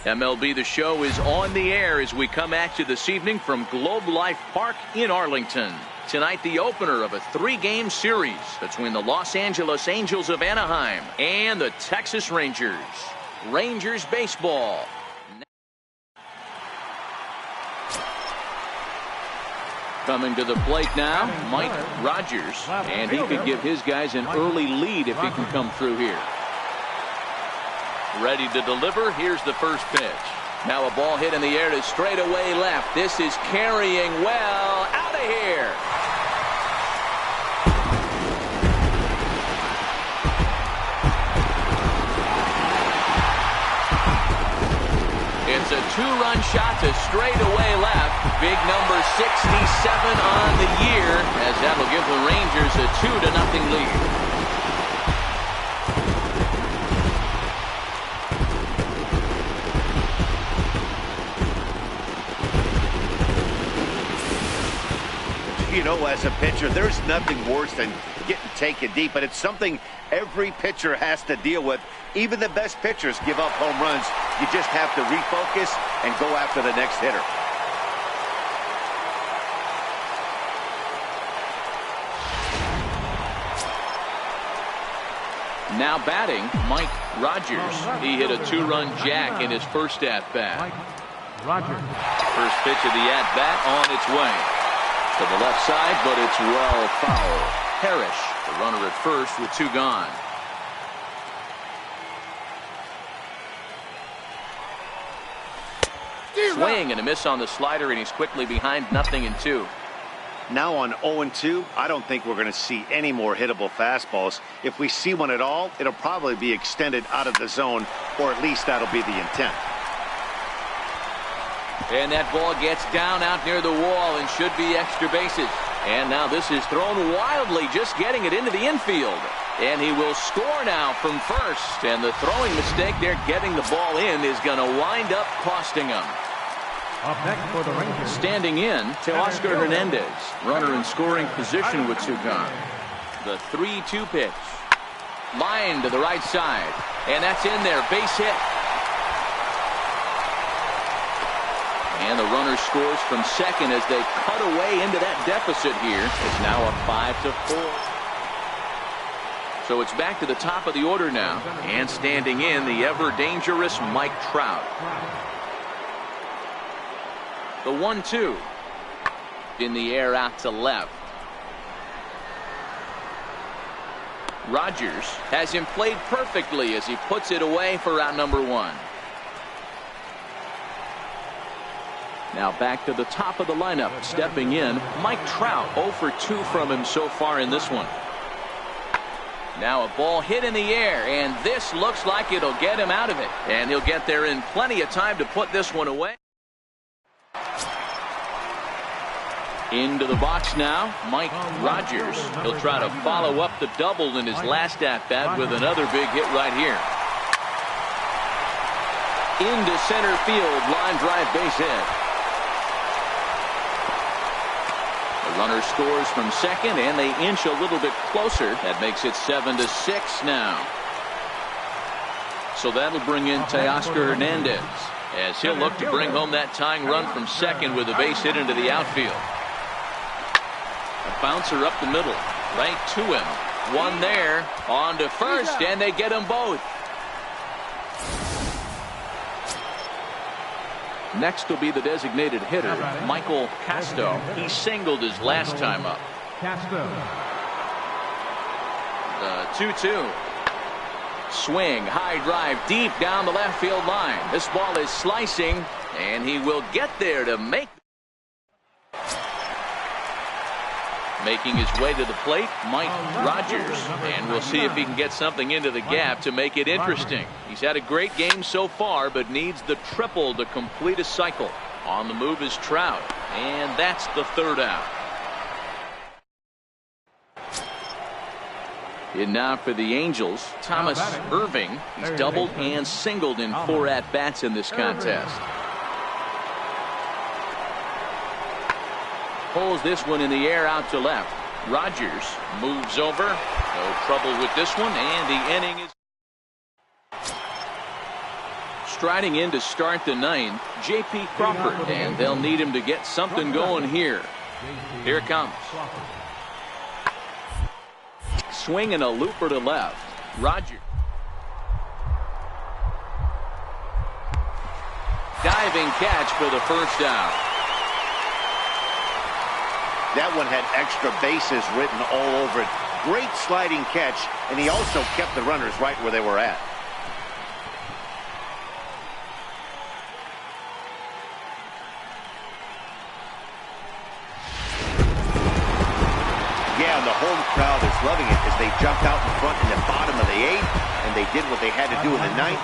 MLB The Show is on the air as we come at you this evening from Globe Life Park in Arlington. Tonight, the opener of a 3-game series between the Los Angeles Angels of Anaheim and the Texas Rangers. Rangers baseball. Coming to the plate now, Mike Rogers, and he could give his guys an early lead if he can come through here. Ready to deliver. Here's the first pitch. Now a ball hit in the air to straightaway left. This is carrying well. Out of here. It's a 2-run shot to straightaway left. Big number 67 on the year, as that'll give the Rangers a 2-0 lead. You know, as a pitcher, there's nothing worse than getting taken deep, but it's something every pitcher has to deal with. Even the best pitchers give up home runs. You just have to refocus and go after the next hitter. Now batting, Mike Rogers. He hit a 2-run jack in his first at-bat. First pitch of the at-bat on its way. To the left side, but it's well foul. Parrish, the runner at first with 2 gone. Swing and a miss on the slider, and he's quickly behind 0-2. Now on 0-2, I don't think we're going to see any more hittable fastballs. If we see one at all, it'll probably be extended out of the zone, or at least that'll be the intent. And that ball gets down out near the wall and should be extra bases. And now this is thrown wildly, just getting it into the infield. And he will score now from first. And the throwing mistake there, getting the ball in, is going to wind up costing him. Up next for the Rangers. Standing in, Teoscar Hernandez. Runner in scoring position with 2 gone. The 3-2 pitch. Line to the right side. And that's in there. Base hit. And the runner scores from second as they cut away into that deficit here. It's now a 5-4. So it's back to the top of the order now. And standing in, the ever-dangerous Mike Trout. The 1-2. In the air out to left. Rogers has him played perfectly as he puts it away for out number 1. Now back to the top of the lineup. Stepping in, Mike Trout. 0 for 2 from him so far in this one. Now a ball hit in the air, and this looks like it'll get him out of it. And he'll get there in plenty of time to put this one away. Into the box now, Mike Rogers. He'll try to follow up the double in his last at-bat with another big hit right here. Into center field, line drive base hit. The runner scores from second, and they inch a little bit closer. That makes it 7-6 now. So that'll bring in Teoscar Hernandez as he'll look to bring home that tying run from second with a base hit into the outfield. A bouncer up the middle, right to him. One there, on to first, and they get them both. Next will be the designated hitter, Michael Casto. He singled his last time up. The 2-2. Swing, high drive, deep down the left field line. This ball is slicing, and he will get there to make. Making his way to the plate, Mike Rogers. And we'll see if he can get something into the gap to make it interesting. He's had a great game so far, but needs the triple to complete a cycle. On the move is Trout. And that's the 3rd out. In now for the Angels, Thomas Irving. He's doubled and singled in 4 at-bats in this contest. Pulls this one in the air out to left. Rogers moves over. No trouble with this one, and the inning is Striding in to start the ninth, J.P. Crawford, and they'll need him to get something going here. Here it comes. Swinging a looper to left. Roger. Diving catch for the first out. That one had extra bases written all over it. Great sliding catch, and he also kept the runners right where they were at. Yeah, and the home crowd is loving it as they jumped out in front in the bottom of the eighth, and they did what they had to do in the ninth.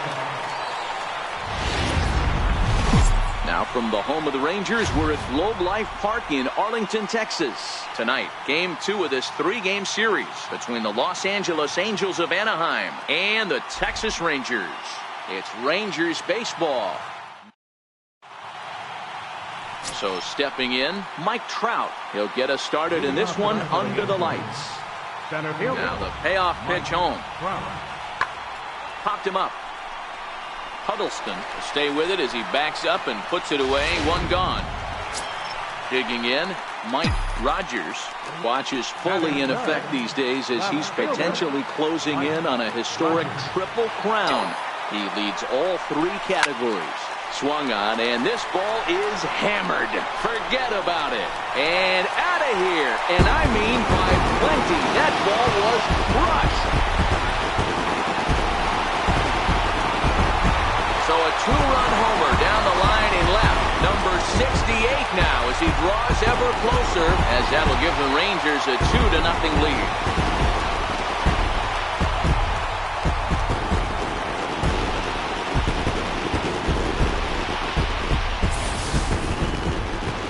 Now from the home of the Rangers, we're at Globe Life Park in Arlington, Texas. Tonight, Game 2 of this 3-game series between the Los Angeles Angels of Anaheim and the Texas Rangers. It's Rangers baseball. So stepping in, Mike Trout. He'll get us started in this one under the lights. Now the payoff pitch home. Popped him up. Huddleston will stay with it as he backs up and puts it away. One gone. Digging in, Mike Rogers. Watch is fully in effect these days as he's potentially closing in on a historic triple crown. He leads all 3 categories. Swung on, and this ball is hammered. Forget about it. And out of here. And I mean by plenty. That ball was crushed. So a 2-run homer down the line in left. Number 68 now as he draws ever closer, as that'll give the Rangers a 2-0 lead.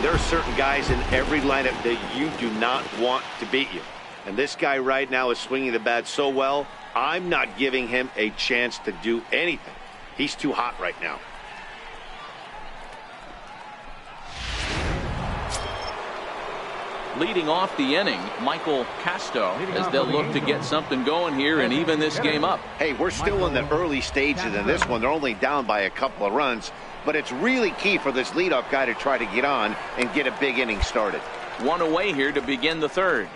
There are certain guys in every lineup that you do not want to beat you. And this guy right now is swinging the bat so well, I'm not giving him a chance to do anything. He's too hot right now. Leading off the inning, Michael Casto, as they'll look to get something going here and even this game up. Hey, we're still in the early stages in this one. They're only down by a couple of runs, but it's really key for this leadoff guy to try to get on and get a big inning started. One away here to begin the third.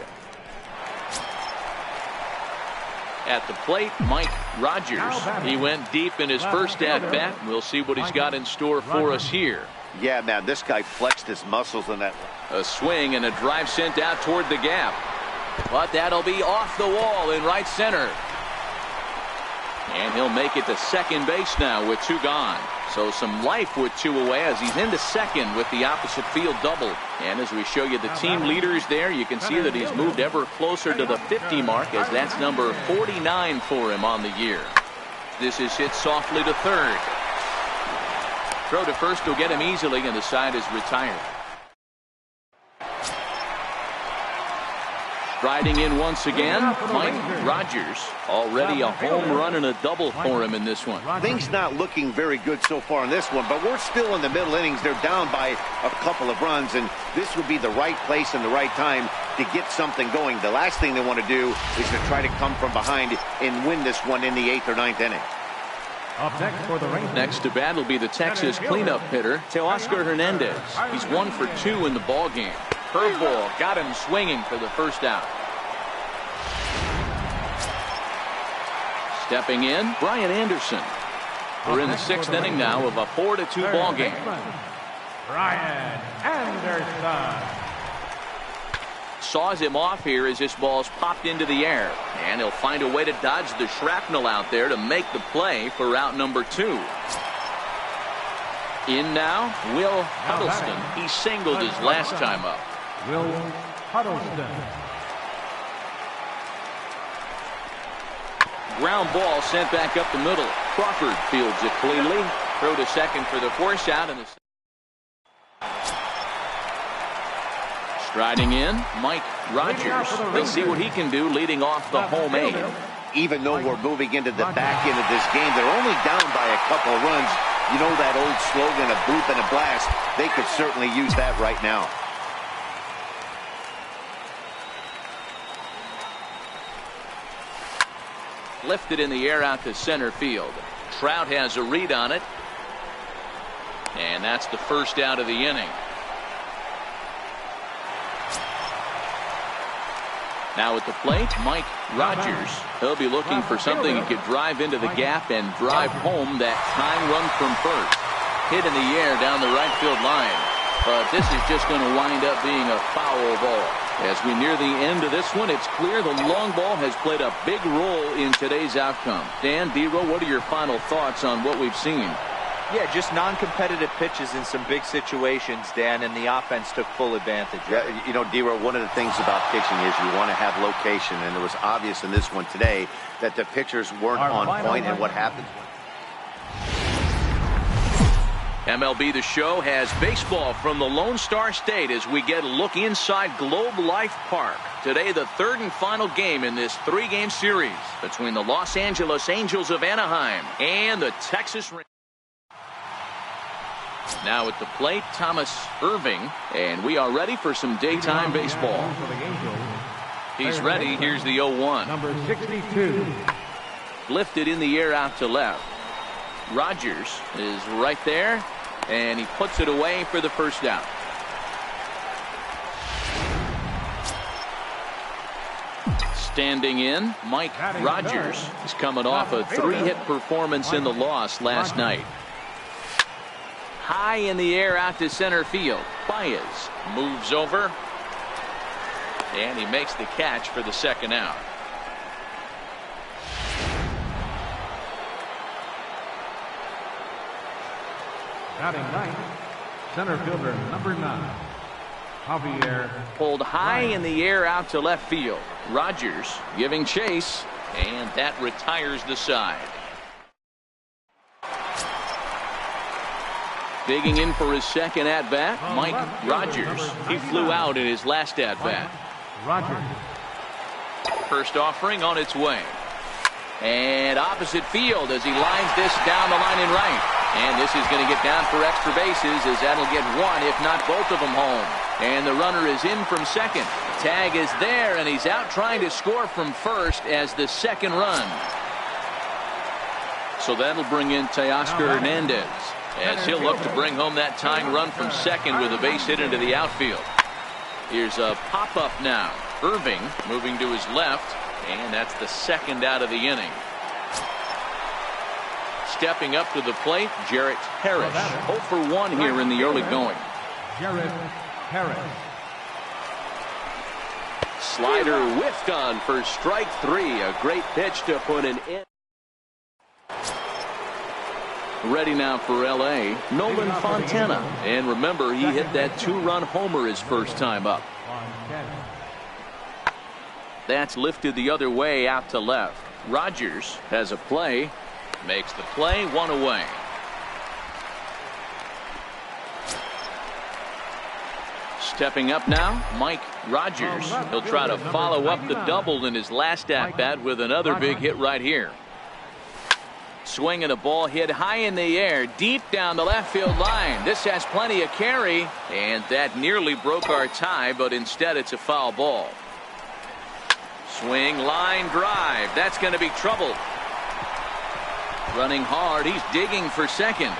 At the plate, Mike Rogers. He went deep in his first at-bat. We'll see what he's got in store for us here. Yeah, man, this guy flexed his muscles in that. A swing and a drive sent out toward the gap. But that'll be off the wall in right center. And he'll make it to second base now with 2 gone. So some life with 2 away as he's into second with the opposite field double. And as we show you the team leaders there, you can see that he's moved ever closer to the 50 mark as that's number 49 for him on the year. This is hit softly to third. Throw to first will get him easily, and the side is retired. Striding in once again, Mike Rogers. Already a home run and a double for him in this one. Things not looking very good so far in this one, but we're still in the middle innings. They're down by a couple of runs, and this would be the right place and the right time to get something going. The last thing they want to do is to try to come from behind and win this one in the 8th or 9th inning. Up next for the Rangers. Next to bat will be the Texas cleanup hitter, Teoscar Hernandez. He's 1 for 2 in the ball game. Curveball got him swinging for the first out. Stepping in, Brian Anderson. We're in the 6th inning now of a 4-2 ball game. Brian Anderson. Saws him off here as this ball's popped into the air. And he'll find a way to dodge the shrapnel out there to make the play for route number 2. In now, Will Huddleston. He singled his last time up. Will Huddleston. Ground ball sent back up the middle. Crawford fields it cleanly. Throw to second for the force out. And striding in, Mike Rogers. Let's see what he can do leading off the home 8. Even though we're moving into the back end of this game, they're only down by a couple of runs. You know that old slogan, a bloop and a blast. They could certainly use that right now. Lifted in the air out to center field. Trout has a read on it. And that's the first out of the inning. Now at the plate, Mike Rogers. He'll be looking for something he could drive into the gap and drive home that tying run from first. Hit in the air down the right field line. But this is just going to wind up being a foul ball. As we near the end of this one, it's clear the long ball has played a big role in today's outcome. Dan, D-Row, what are your final thoughts on what we've seen? Yeah, just non-competitive pitches in some big situations, Dan, and the offense took full advantage. Yeah, you know, D-Row, one of the things about pitching is you want to have location, and it was obvious in this one today that the pitchers weren't on point, and what happens MLB The Show has baseball from the Lone Star State as we get a look inside Globe Life Park. Today, the third and final game in this three-game series between the Los Angeles Angels of Anaheim and the Texas Rangers. Now at the plate, Thomas Irving, and we are ready for some daytime baseball. He's ready. Here's the 0-1. Number 62. Lifted in the air out to left. Rogers is right there, and he puts it away for the first out. Standing in, Mike Rogers is coming off a 3-hit performance in the loss last night. High in the air out to center field. Baez moves over, and he makes the catch for the second out. Batting ninth, center fielder number 9, Javier. Pulled high in the air out to left field. Rogers giving chase, and that retires the side. Digging in for his second at-bat, Mike Rogers. He flew out in his last at-bat. Rogers. First offering on its way. And opposite field as he lines this down the line in right. And this is going to get down for extra bases as that'll get one, if not both of them, home. And the runner is in from second. Tag is there, and he's out trying to score from first as the second run. So that'll bring in Teoscar Hernandez, as he'll look to bring home that tying run from second with a base hit into the outfield. Here's a pop-up now. Irving moving to his left, and that's the second out of the inning. Stepping up to the plate, Jarrett Parrish. 0 for 1 here in the early going. Jarrett Parrish. Slider whiffed on for strike 3. A great pitch to put an end. Ready now for L.A., Nolan Fontana. And remember, he hit that 2-run homer his first time up. That's lifted the other way out to left. Rogers has a play. Makes the play, 1 away. Stepping up now, Mike Rogers. He'll try to follow up the double in his last at-bat with another big hit right here. Swinging a ball hit high in the air, deep down the left field line. This has plenty of carry, and that nearly broke our tie, but instead it's a foul ball. Swing, line drive. That's going to be trouble. Running hard, he's digging for second.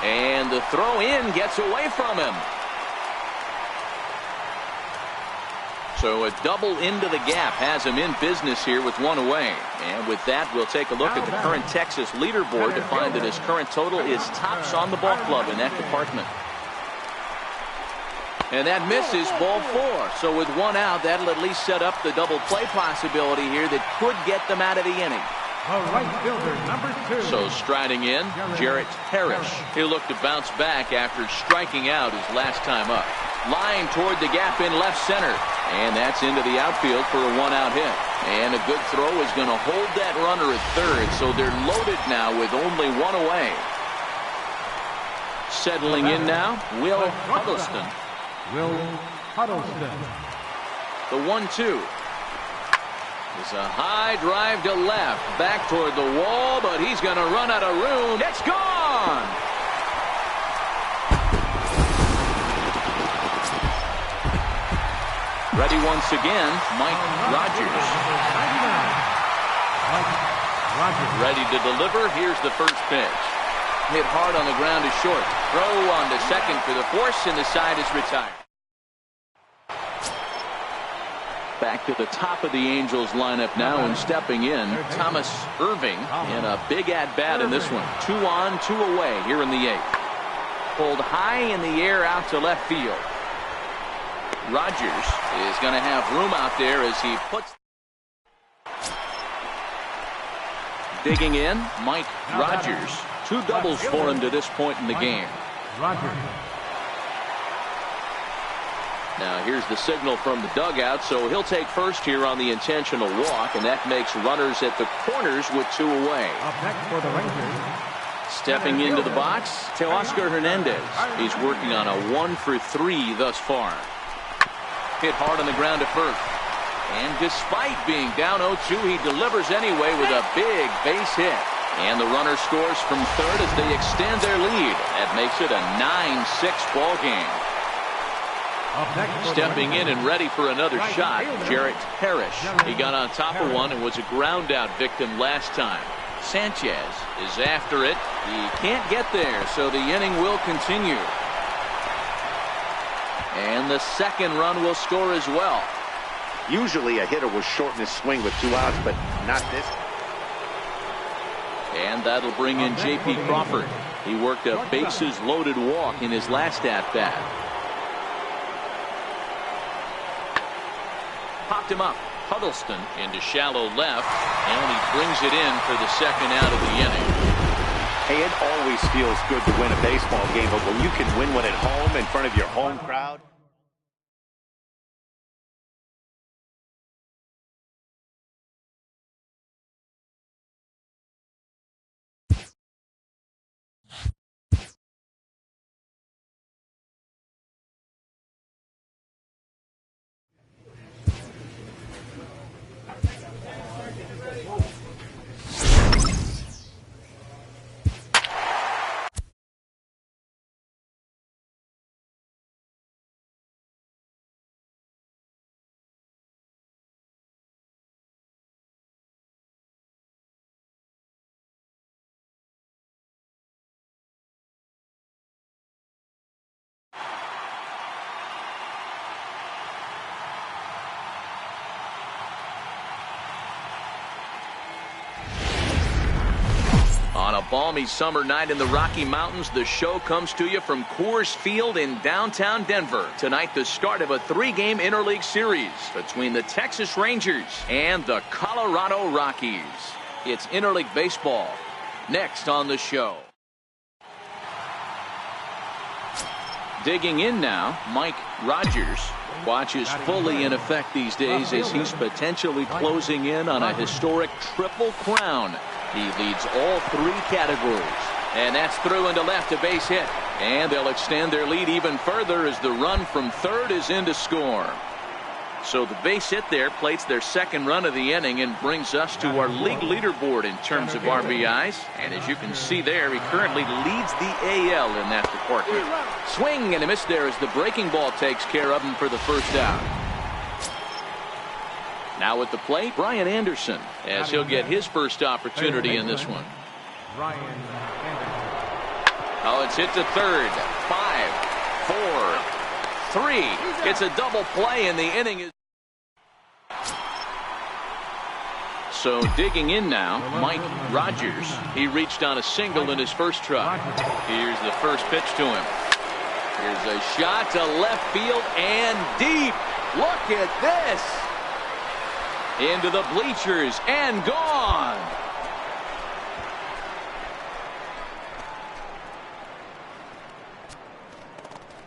And the throw in gets away from him. So a double into the gap has him in business here with 1 away. And with that, we'll take a look at the current Texas leaderboard to find that his current total is tops on the ball club in that department. And that misses, ball 4. So with 1 out, that'll at least set up the double play possibility here that could get them out of the inning. Right fielder number 2. So striding in, Jarrett Parrish. He'll look to bounce back after striking out his last time up. Line toward the gap in left center. And that's into the outfield for a 1-out hit. And a good throw is going to hold that runner at third. So they're loaded now with only 1 away. Settling in now, Will Huddleston. Will Huddleston. The 1-2. It's a high drive to left. Back toward the wall, but he's going to run out of room. It's gone! Ready once again, Mike Rogers. Mike Rogers. Ready to deliver. Here's the first pitch. Hit hard on the ground is short. Throw on to second for the force, and the side is retired. Back to the top of the Angels lineup now, and stepping in, Thomas Irving in a big at-bat in this one. 2 on, 2 away here in the 8th. Pulled high in the air out to left field. Rogers is going to have room out there as he puts. Digging in, Mike Rogers. 2 doubles for him to this point in the game. Rogers. Now here's the signal from the dugout, so he'll take first here on the intentional walk, and that makes runners at the corners with 2 away. Up next for the Rangers. Stepping into the box, Teoscar Hernandez. He's working on a 1 for 3 thus far. Hit hard on the ground to first. And despite being down 0-2, he delivers anyway with a big base hit. And the runner scores from third as they extend their lead. That makes it a 9-6 ball game. Stepping in and ready for another shot, Jarrett Parrish. He got on top of one and was a ground out victim last time. Sanchez is after it. He can't get there, so the inning will continue. And the second run will score as well. Usually a hitter will shorten his swing with 2 outs, but not this. And that'll bring in J.P. Crawford. He worked a bases loaded walk in his last at-bat. Popped him up. Huddleston into shallow left, and he brings it in for the second out of the inning. Hey, it always feels good to win a baseball game, but when you can win one at home in front of your home crowd. On a balmy summer night in the Rocky Mountains, the show comes to you from Coors Field in downtown Denver. Tonight, the start of a 3-game interleague series between the Texas Rangers and the Colorado Rockies. It's interleague baseball. Next on the show. Digging in now, Mike Rogers. Watch is fully in effect these days as he's potentially closing in on a historic triple crown. He leads all 3 categories. And that's through into left, a base hit. And they'll extend their lead even further as the run from third is in to score. So the base hit there plates their second run of the inning and brings us to our league leaderboard in terms of RBIs. And as you can see there, he currently leads the AL in that department. Swing and a miss there as the breaking ball takes care of him for the first out. Now at the plate, Brian Anderson, as he'll get his first opportunity in this one. Brian Anderson. Oh, it's hit to third. 5, 4, 3. It's a double play, and the inning is. So digging in now, Mike Rogers. He reached on a single in his first try. Here's the first pitch to him. Here's a shot to left field and deep. Look at this. Into the bleachers and gone.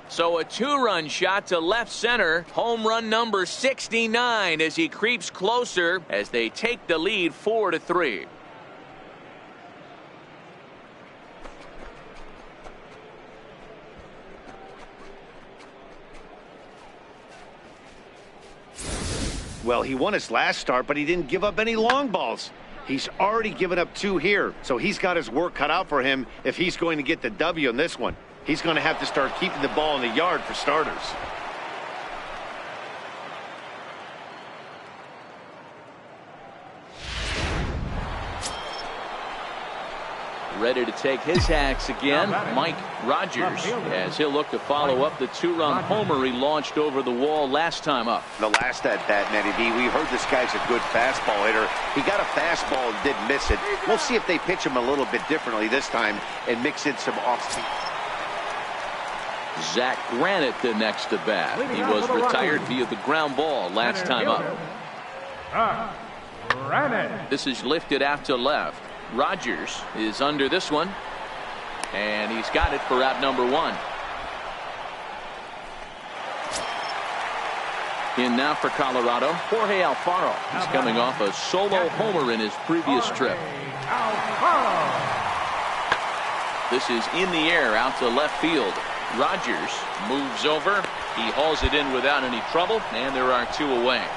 So a 2-run shot to left center. Home run number 69 as he creeps closer as they take the lead 4-3. Well, he won his last start, but he didn't give up any long balls. He's already given up 2 here, so he's got his work cut out for him if he's going to get the W in this one. He's going to have to start keeping the ball in the yard for starters. Ready to take his hacks again, Mike Rogers, as he'll look to follow up the 2-run homer he launched over the wall last time up. The last at bat, Matty D, we heard this guy's a good fastball hitter. He got a fastball and didn't miss it. We'll see if they pitch him a little bit differently this time and mix in some off-speed. Zach Granite the next to bat. He was retired via the ground ball last time up. This is lifted out to left. Rogers is under this one, and he's got it for out number 1. In now for Colorado, Jorge Alfaro. He's coming off a solo homer in his previous trip. This is in the air out to left field. Rogers moves over. He hauls it in without any trouble, and there are 2 away.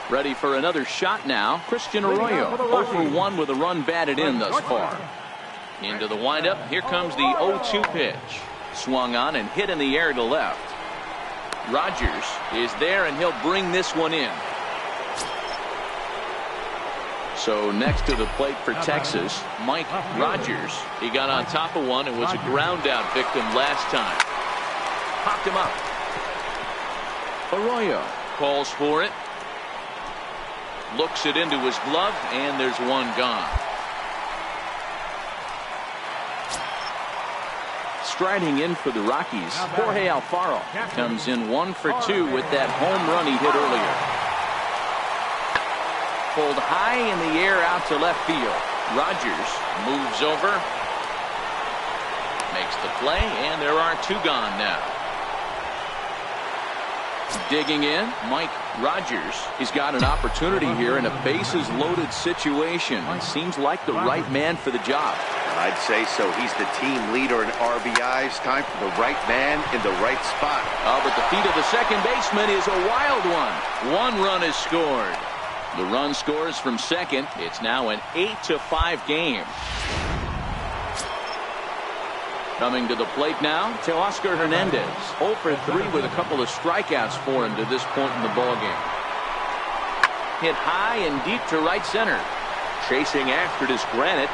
Ready for another shot now, Christian Arroyo. 0 for 1 with a run batted in thus far. Into the windup. Here comes the 0-2 pitch. Swung on and hit in the air to left. Rogers is there, and he'll bring this one in. So next to the plate for Texas, Mike Rogers. He got on top of one and was a ground out victim last time. Popped him up. Arroyo calls for it. Looks it into his glove, and there's one gone. Striding in for the Rockies, Jorge Alfaro comes in 1 for 2 with that home run he hit earlier. Pulled high in the air out to left field. Rogers moves over, makes the play, and there are 2 gone now. Digging in, Mike Rogers. He's got an opportunity here in a bases-loaded situation. It seems like the right man for the job. I'd say so. He's the team leader in RBIs. Time for the right man in the right spot. But the feet of the second baseman is a wild one. 1 run is scored. The run scores from second. It's now an 8-5 game. Coming to the plate now, Teoscar Hernandez. 0 for 3 with a couple of strikeouts for him to this point in the ballgame. Hit high and deep to right center. Chasing after it is Granite.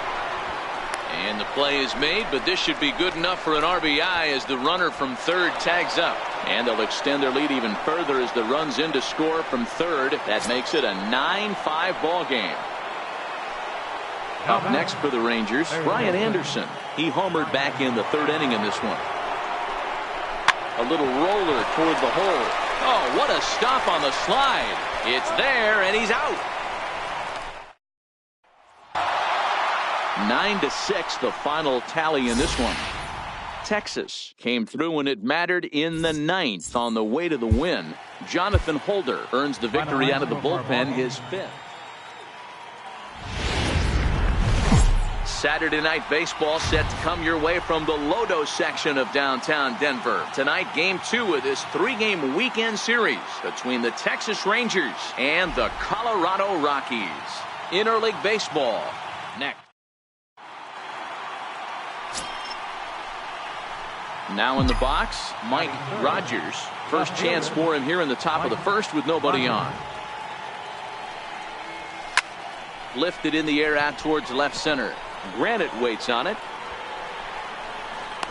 And the play is made, but this should be good enough for an RBI as the runner from third tags up. And they'll extend their lead even further as the runs in to score from third. That makes it a 9-5 ball game. Up next for the Rangers, Brian Anderson. He homered back in the 3rd inning in this one. A little roller toward the hole. Oh, what a stop on the slide. It's there, and he's out. 9-6 the final tally in this one. Texas came through when it mattered in the 9th on the way to the win. Jonathan Holder earns the victory out of the bullpen, his 5th. Saturday Night Baseball set to come your way from the Lodo section of downtown Denver. Tonight, Game 2 of this 3-game weekend series between the Texas Rangers and the Colorado Rockies. Interleague Baseball next. Now in the box, Mike Rogers. First chance for him here in the top of the 1st with nobody on. Lifted in the air out towards left center. Granite waits on it.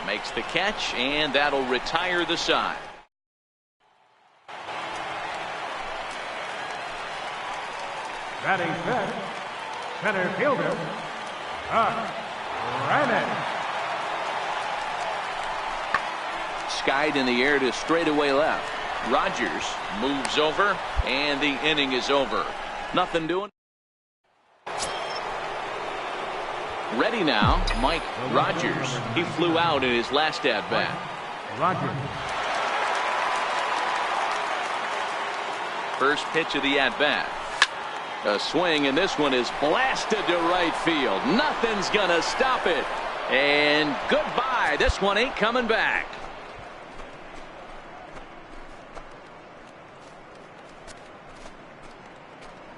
Makes the catch, and that'll retire the side. Batting fifth, center fielder, Granite. Skied in the air to straightaway left. Rogers moves over, and the inning is over. Nothing doing. Ready now, Mike Rogers. He flew out in his last at-bat. Rogers. First pitch of the at-bat. A swing, and this one is blasted to right field. Nothing's gonna stop it. And goodbye. This one ain't coming back.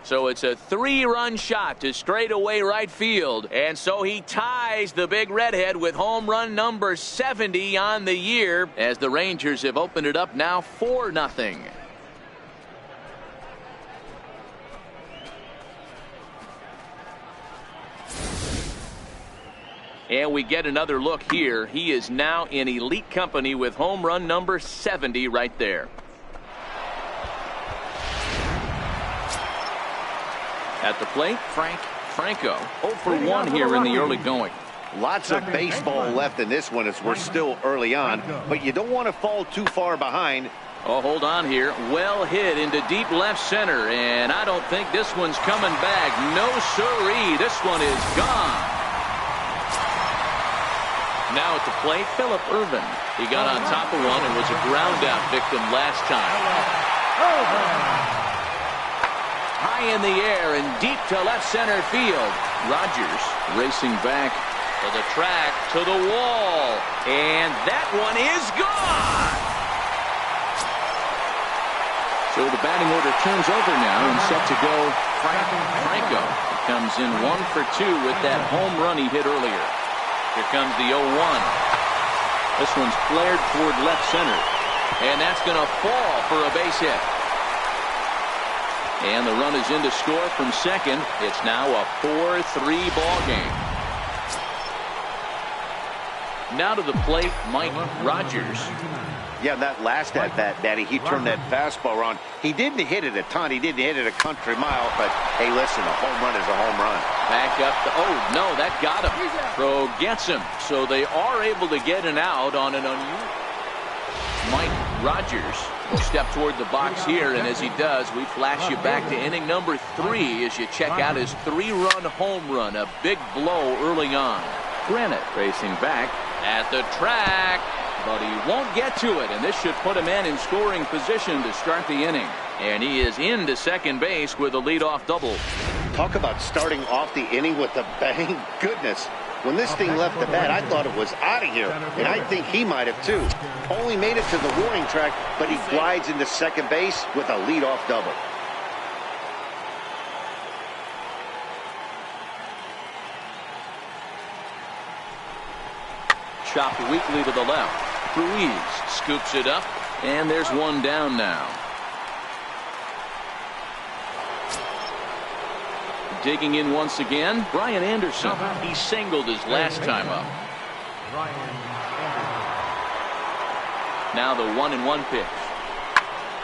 So it's a 3-run shot to straightaway right field. And so he ties the big redhead with home run number 70 on the year as the Rangers have opened it up now 4-0. And we get another look here. He is now in elite company with home run number 70 right there. At the plate, Franco 0 for 1 here in the early going. Lots of baseball left in this one as we're still early on, but you don't want to fall too far behind. Oh, hold on here. Well hit into deep left center, and I don't think this one's coming back. No siree. This one is gone. Now at the plate, Phillip Ervin. He got on top of one and was a ground out victim last time. High in the air and deep to left center field. Rogers racing back to the track, to the wall, and that one is gone. So the batting order turns over now and set to go. Franco comes in 1 for 2 with that home run he hit earlier. Here comes the 0-1. This one's flared toward left center, and that's going to fall for a base hit. And the run is in to score from second. It's now a 4-3 ball game. Now to the plate, Mike Rogers. Yeah, that last at bat, Daddy, he turned that fastball around. He didn't hit it a ton. He didn't hit it a country mile. But, hey, listen, a home run is a home run. Back up. Oh, no, that got him. Throw gets him. So they are able to get an out on an unusual. Mike Rogers will step toward the box here, and as he does, we flash you back to inning number 3 as you check out his 3-run home run. A big blow early on. Granite racing back at the track, but he won't get to it, and this should put a man in scoring position to start the inning. And he is into second base with a leadoff double. Talk about starting off the inning with a bang. Goodness, when this thing left the bat, I thought it was out of here, and I think he might have too. Only made it to the warning track, but he glides into second base with a leadoff double. Chopped weakly to the left. Ruiz scoops it up, and there's one down now. Digging in once again, Brian Anderson. He singled his last time up. Now the 1-1 pitch.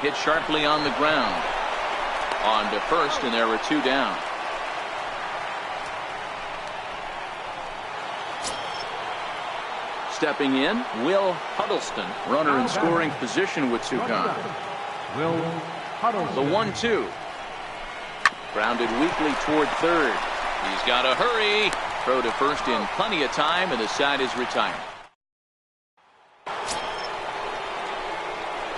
Hit sharply on the ground. On to first, and there were 2 down. Stepping in, Will Huddleston, runner in scoring position with 2 gone. Will Huddleston. The 1-2. Grounded weakly toward third. He's got to hurry. Throw to first in plenty of time, and the side is retired.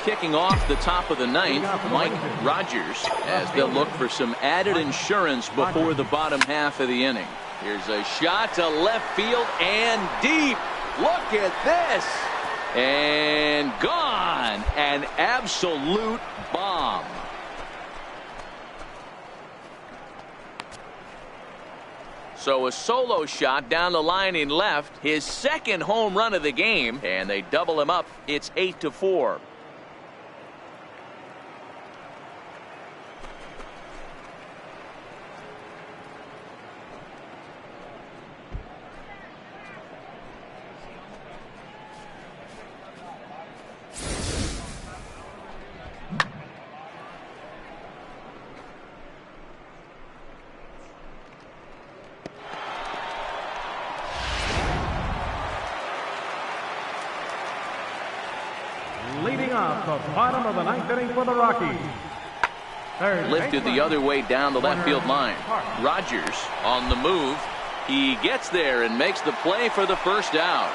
Kicking off the top of the 9th, Mike Rogers, as they'll look for some added insurance before the bottom half of the inning. Here's a shot to left field and deep. Look at this. And gone. An absolute bomb. So a solo shot down the line in left. His second home run of the game. And they double him up. It's 8-4. Leading off the bottom of the 9th inning for the Rockies. Lifted the other way down the left field line. Rogers on the move. He gets there and makes the play for the first out.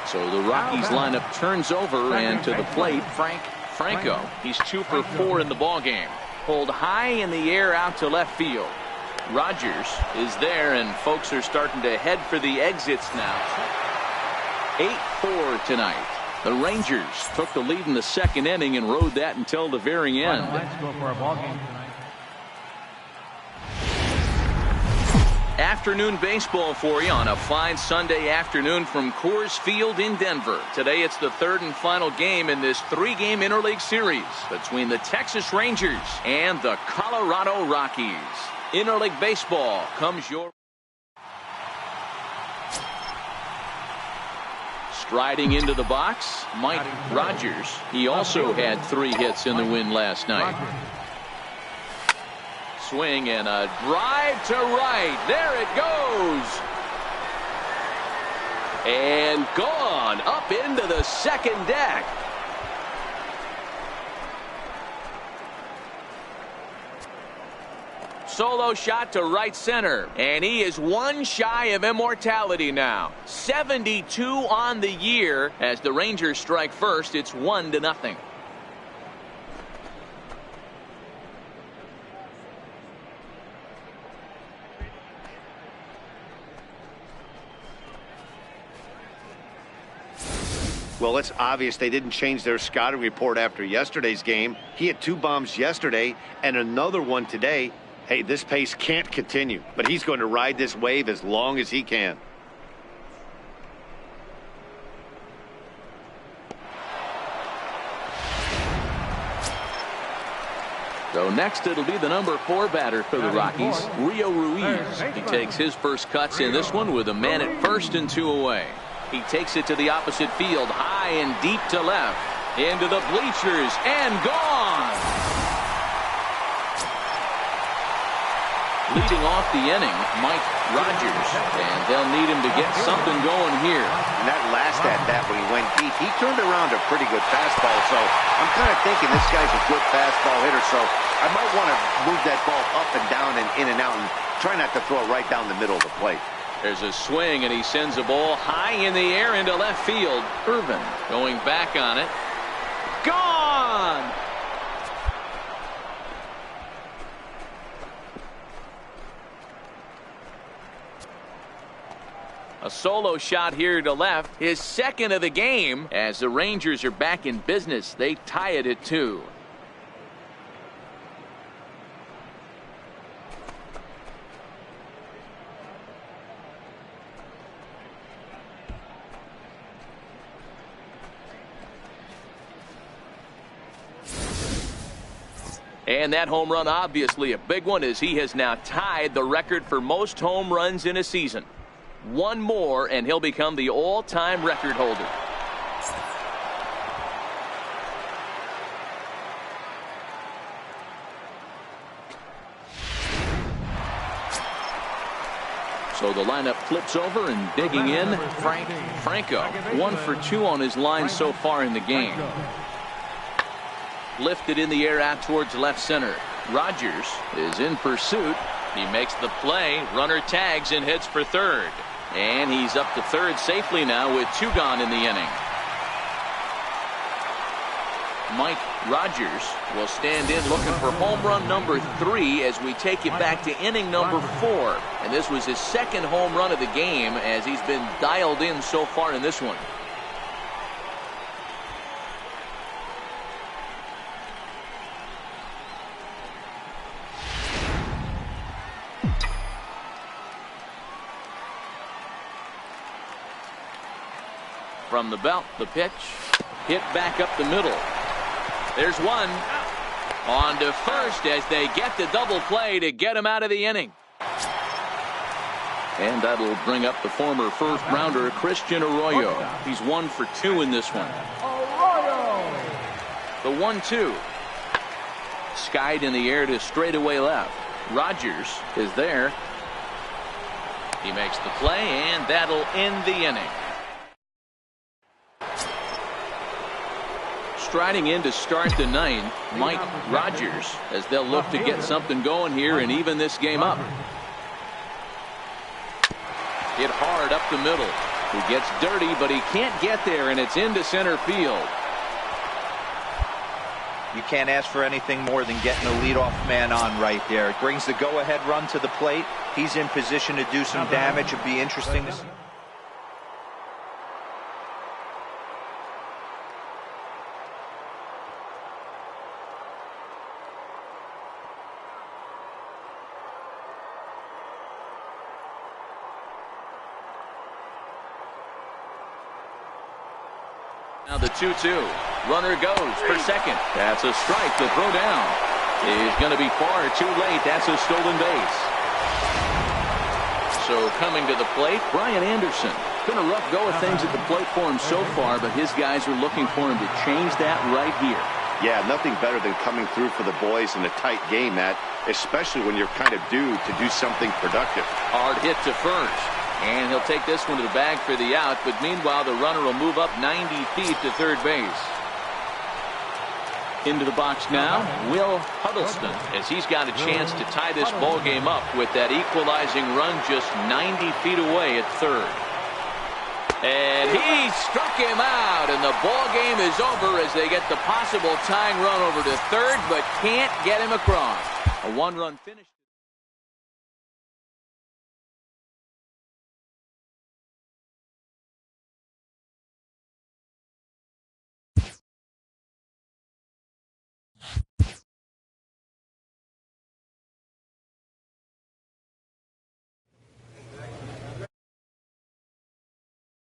So the Rockies lineup turns over, and to the plate, Franco. He's 2 for 4 in the ball game. Pulled high in the air out to left field. Rogers is there, and folks are starting to head for the exits now. 8-4 tonight. The Rangers took the lead in the second inning and rode that until the very end. Afternoon baseball for you on a fine Sunday afternoon from Coors Field in Denver. Today it's the 3rd and final game in this 3-game interleague series between the Texas Rangers and the Colorado Rockies. Interleague baseball comes your Striding into the box, Mike Rogers. He also had 3 hits in the win last night. Swing and a drive to right. There it goes. And gone up into the second deck. Solo shot to right center, and he is 1 shy of immortality now. 72 on the year. As the Rangers strike first, it's 1-0. Well, it's obvious they didn't change their scouting report after yesterday's game. He had 2 bombs yesterday and another one today. Hey, this pace can't continue, but he's going to ride this wave as long as he can. So next it'll be the number 4 batter for the Rockies, Rio Ruiz. He takes his first cuts in this one with a man at first and 2 away. He takes it to the opposite field, high and deep to left, into the bleachers, and gone. Leading off the inning, Mike Rogers, and they'll need him to get something going here. And that last at-bat when he went deep, he turned around a pretty good fastball, so I'm kind of thinking this guy's a good fastball hitter, so I might want to move that ball up and down and in and out and try not to throw it right down the middle of the plate. There's a swing, and he sends a ball high in the air into left field. Irvin going back on it. Gone! A solo shot here to left, his second of the game. As the Rangers are back in business, they tie it at 2. And that home run, obviously a big one, as he has now tied the record for most home runs in a season. 1 more, and he'll become the all-time record holder. So the lineup flips over, and digging in, Franco. 1 for 2 on his line so far in the game. Lifted in the air out towards left center. Rogers is in pursuit. He makes the play. Runner tags and heads for third. And he's up to third safely now with 2 gone in the inning. Mike Rogers will stand in looking for home run number 3 as we take it back to inning number 4. And this was his second home run of the game, as he's been dialed in so far in this one. From the belt, the pitch, hit back up the middle. There's one. On to first as they get the double play to get him out of the inning. And that'll bring up the former first-rounder Christian Arroyo. He's 1 for 2 in this one. The 1-2. Skied in the air to straightaway left. Rogers is there. He makes the play, and that'll end the inning. Striding in to start the 9th, Mike Rogers, as they'll look to get something going here and even this game up. Hit hard up the middle. He gets dirty, but he can't get there, and it's into center field. You can't ask for anything more than getting a leadoff man on right there. It brings the go-ahead run to the plate. He's in position to do some damage. It'd be interesting to see. Now the 2-2. Runner goes for second. That's a strike to throw down. He's going to be far too late. That's a stolen base. So coming to the plate, Brian Anderson. Been a rough go of things at the plate for him so far, but his guys are looking for him to change that right here. Yeah, nothing better than coming through for the boys in a tight game, Matt, especially when you're kind of due to do something productive. Hard hit to first, and he'll take this one to the bag for the out, but meanwhile the runner will move up 90 feet to third base. Into the box now, Will Huddleston, as he's got a chance to tie this ball game up with that equalizing run just 90 feet away at third. And he struck him out, and the ball game is over as they get the possible tying run over to third, but can't get him across. A one-run finish.